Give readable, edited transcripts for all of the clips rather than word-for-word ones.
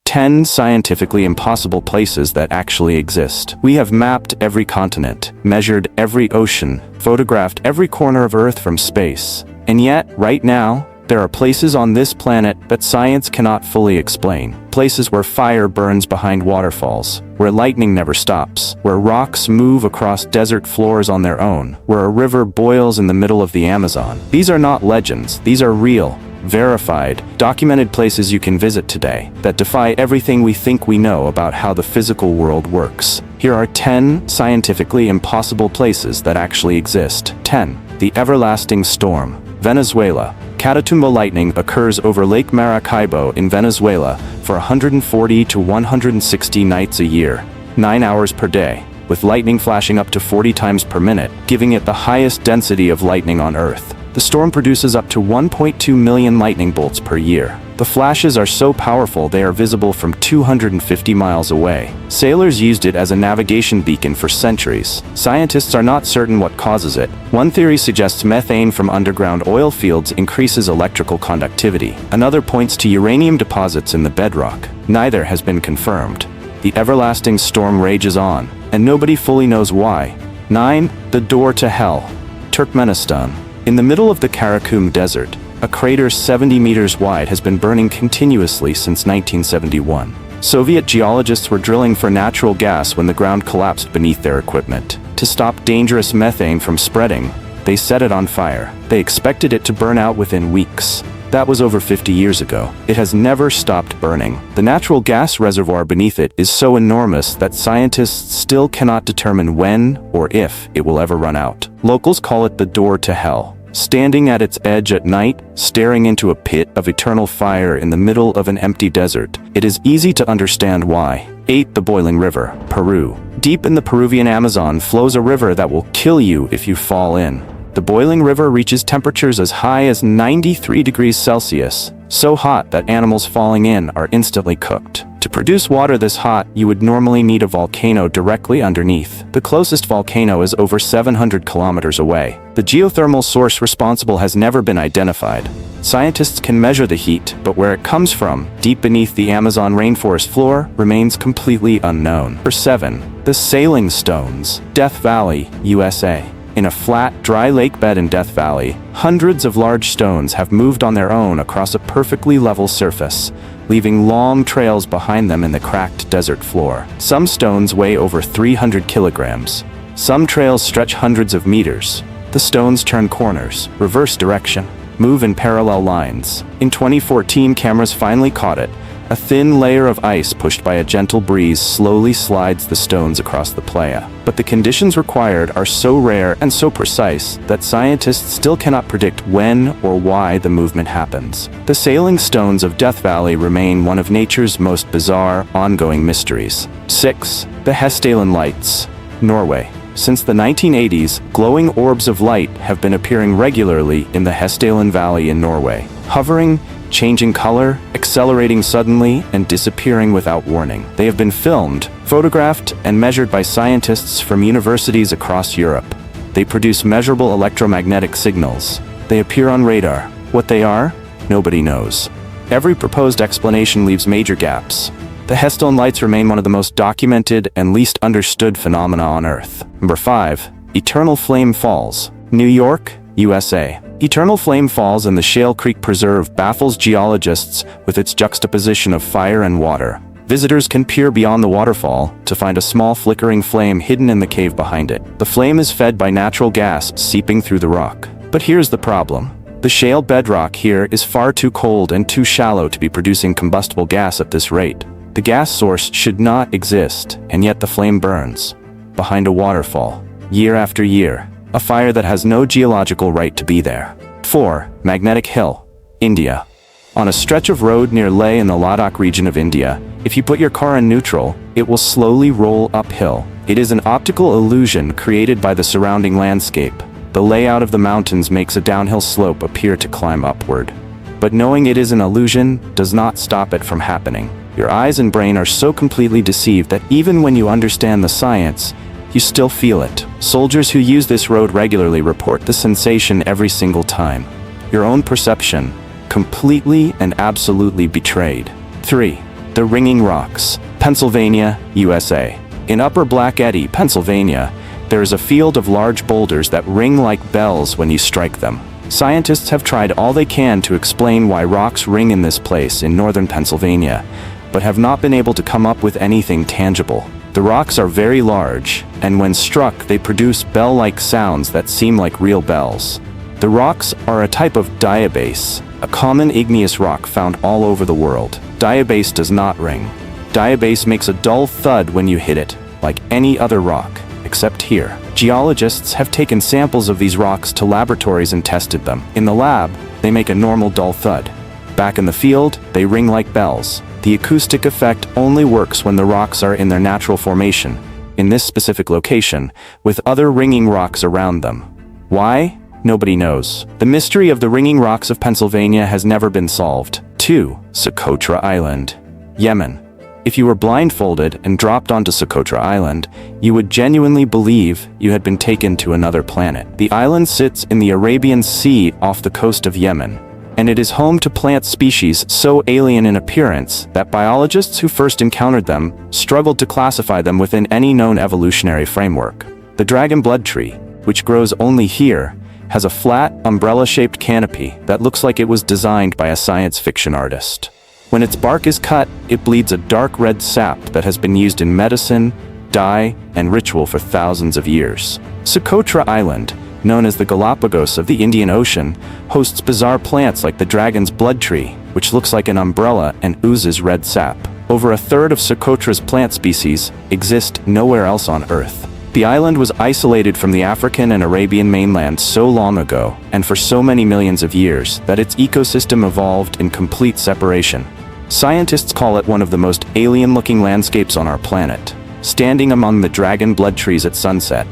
10 scientifically impossible places that actually exist. We have mapped every continent, measured every ocean, photographed every corner of Earth from space. And yet, right now, there are places on this planet that science cannot fully explain. Places where fire burns behind waterfalls, where lightning never stops, where rocks move across desert floors on their own, where a river boils in the middle of the Amazon. These are not legends, these are real, verified, documented places you can visit today that defy everything we think we know about how the physical world works. Here are 10 scientifically impossible places that actually exist. 10. The everlasting storm. Venezuela. Catatumbo Lightning occurs over Lake Maracaibo in Venezuela for 140 to 160 nights a year, 9 hours per day, with lightning flashing up to 40 times per minute, giving it the highest density of lightning on Earth. The storm produces up to 1.2 million lightning bolts per year. The flashes are so powerful they are visible from 250 miles away. Sailors used it as a navigation beacon for centuries. Scientists are not certain what causes it. One theory suggests methane from underground oil fields increases electrical conductivity. Another points to uranium deposits in the bedrock. Neither has been confirmed. The everlasting storm rages on, and nobody fully knows why. 9. The door to hell. Turkmenistan. In the middle of the Karakum Desert, a crater 70 meters wide has been burning continuously since 1971. Soviet geologists were drilling for natural gas when the ground collapsed beneath their equipment. To stop dangerous methane from spreading, they set it on fire. They expected it to burn out within weeks. That was over 50 years ago. It has never stopped burning. The natural gas reservoir beneath it is so enormous that scientists still cannot determine when or if it will ever run out. Locals call it the door to hell. Standing at its edge at night, staring into a pit of eternal fire in the middle of an empty desert, it is easy to understand why. 8. The Boiling River, Peru. Deep in the Peruvian Amazon flows a river that will kill you if you fall in. The boiling river reaches temperatures as high as 93 degrees Celsius, so hot that animals falling in are instantly cooked. To produce water this hot, you would normally need a volcano directly underneath. The closest volcano is over 700 kilometers away. The geothermal source responsible has never been identified. Scientists can measure the heat, but where it comes from, deep beneath the Amazon rainforest floor, remains completely unknown. Number 7. The Sailing Stones. Death Valley, USA. In a flat, dry lake bed in Death Valley, hundreds of large stones have moved on their own across a perfectly level surface, leaving long trails behind them in the cracked desert floor. Some stones weigh over 300 kilograms. Some trails stretch hundreds of meters. The stones turn corners, reverse direction, move in parallel lines. In 2014, cameras finally caught it. A thin layer of ice pushed by a gentle breeze slowly slides the stones across the playa. But the conditions required are so rare and so precise that scientists still cannot predict when or why the movement happens. The sailing stones of Death Valley remain one of nature's most bizarre, ongoing mysteries. 6. The Hessdalen Lights, Norway. Since the 1980s, glowing orbs of light have been appearing regularly in the Hessdalen Valley in Norway, hovering, changing color, accelerating suddenly, and disappearing without warning. They have been filmed, photographed, and measured by scientists from universities across Europe. They produce measurable electromagnetic signals. They appear on radar. What they are? Nobody knows. Every proposed explanation leaves major gaps. The Hessdalen Lights remain one of the most documented and least understood phenomena on Earth. Number 5. Eternal Flame Falls, New York, USA. Eternal Flame Falls in the Shale Creek Preserve baffles geologists with its juxtaposition of fire and water. Visitors can peer beyond the waterfall to find a small flickering flame hidden in the cave behind it. The flame is fed by natural gas seeping through the rock. But here's the problem. The shale bedrock here is far too cold and too shallow to be producing combustible gas at this rate. The gas source should not exist, and yet the flame burns. Behind a waterfall, year after year. A fire that has no geological right to be there. 4. Magnetic Hill, India. On a stretch of road near Leh in the Ladakh region of India, if you put your car in neutral, it will slowly roll uphill. It is an optical illusion created by the surrounding landscape. The layout of the mountains makes a downhill slope appear to climb upward. But knowing it is an illusion does not stop it from happening. Your eyes and brain are so completely deceived that even when you understand the science, you still feel it. Soldiers who use this road regularly report the sensation every single time. Your own perception, completely and absolutely betrayed. 3. The Ringing Rocks, Pennsylvania, USA. In Upper Black Eddy, Pennsylvania, there is a field of large boulders that ring like bells when you strike them. Scientists have tried all they can to explain why rocks ring in this place in northern Pennsylvania, but have not been able to come up with anything tangible. The rocks are very large, and when struck, they produce bell-like sounds that seem like real bells. The rocks are a type of diabase, a common igneous rock found all over the world. Diabase does not ring. Diabase makes a dull thud when you hit it, like any other rock, except here. Geologists have taken samples of these rocks to laboratories and tested them. In the lab, they make a normal dull thud. Back in the field, they ring like bells. The acoustic effect only works when the rocks are in their natural formation, in this specific location, with other ringing rocks around them. Why? Nobody knows. The mystery of the ringing rocks of Pennsylvania has never been solved. 2. Socotra Island, Yemen. If you were blindfolded and dropped onto Socotra Island, you would genuinely believe you had been taken to another planet. The island sits in the Arabian Sea off the coast of Yemen, and it is home to plant species so alien in appearance that biologists who first encountered them struggled to classify them within any known evolutionary framework. The dragon blood tree, which grows only here, has a flat, umbrella-shaped canopy that looks like it was designed by a science fiction artist. When its bark is cut, it bleeds a dark red sap that has been used in medicine, dye, and ritual for thousands of years. Socotra Island, known as the Galapagos of the Indian Ocean, hosts bizarre plants like the dragon's blood tree, which looks like an umbrella and oozes red sap. Over a third of Socotra's plant species exist nowhere else on Earth. The island was isolated from the African and Arabian mainland so long ago, and for so many millions of years, that its ecosystem evolved in complete separation. Scientists call it one of the most alien-looking landscapes on our planet, standing among the dragon blood trees at sunset.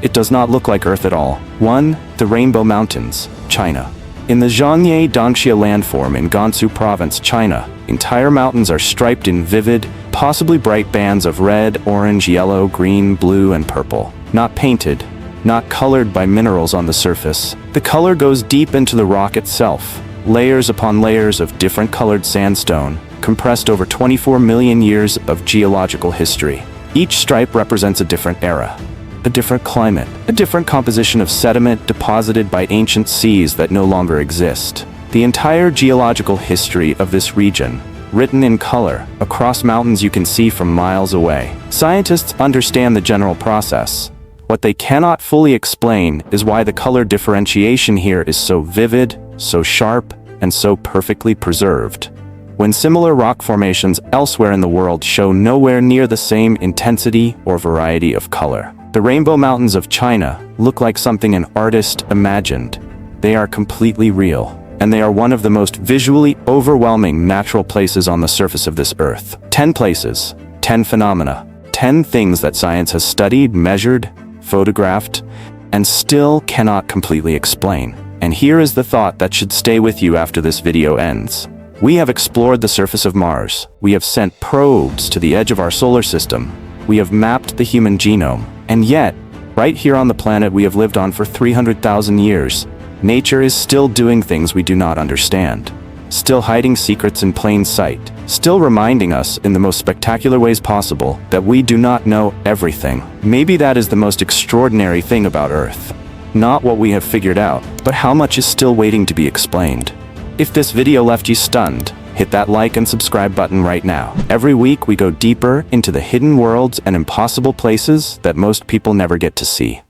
It does not look like Earth at all. 1. The Rainbow Mountains, China. In the Zhangye Dongxia landform in Gansu Province, China, entire mountains are striped in vivid, possibly bright bands of red, orange, yellow, green, blue, and purple. Not painted, not colored by minerals on the surface. The color goes deep into the rock itself, layers upon layers of different colored sandstone, compressed over 24 million years of geological history. Each stripe represents a different era, a different climate, a different composition of sediment deposited by ancient seas that no longer exist. The entire geological history of this region, written in color, across mountains you can see from miles away. Scientists understand the general process. What they cannot fully explain is why the color differentiation here is so vivid, so sharp, and so perfectly preserved, when similar rock formations elsewhere in the world show nowhere near the same intensity or variety of color. The Rainbow Mountains of China look like something an artist imagined. They are completely real, and they are one of the most visually overwhelming natural places on the surface of this earth. 10 places, 10 phenomena, 10 things that science has studied, measured, photographed, and still cannot completely explain. And here is the thought that should stay with you after this video ends. We have explored the surface of Mars. We have sent probes to the edge of our solar system. We have mapped the human genome. And yet, right here on the planet we have lived on for 300,000 years, nature is still doing things we do not understand. Still hiding secrets in plain sight. Still reminding us in the most spectacular ways possible that we do not know everything. Maybe that is the most extraordinary thing about Earth. Not what we have figured out, but how much is still waiting to be explained. If this video left you stunned, hit that like and subscribe button right now. Every week we go deeper into the hidden worlds and impossible places that most people never get to see.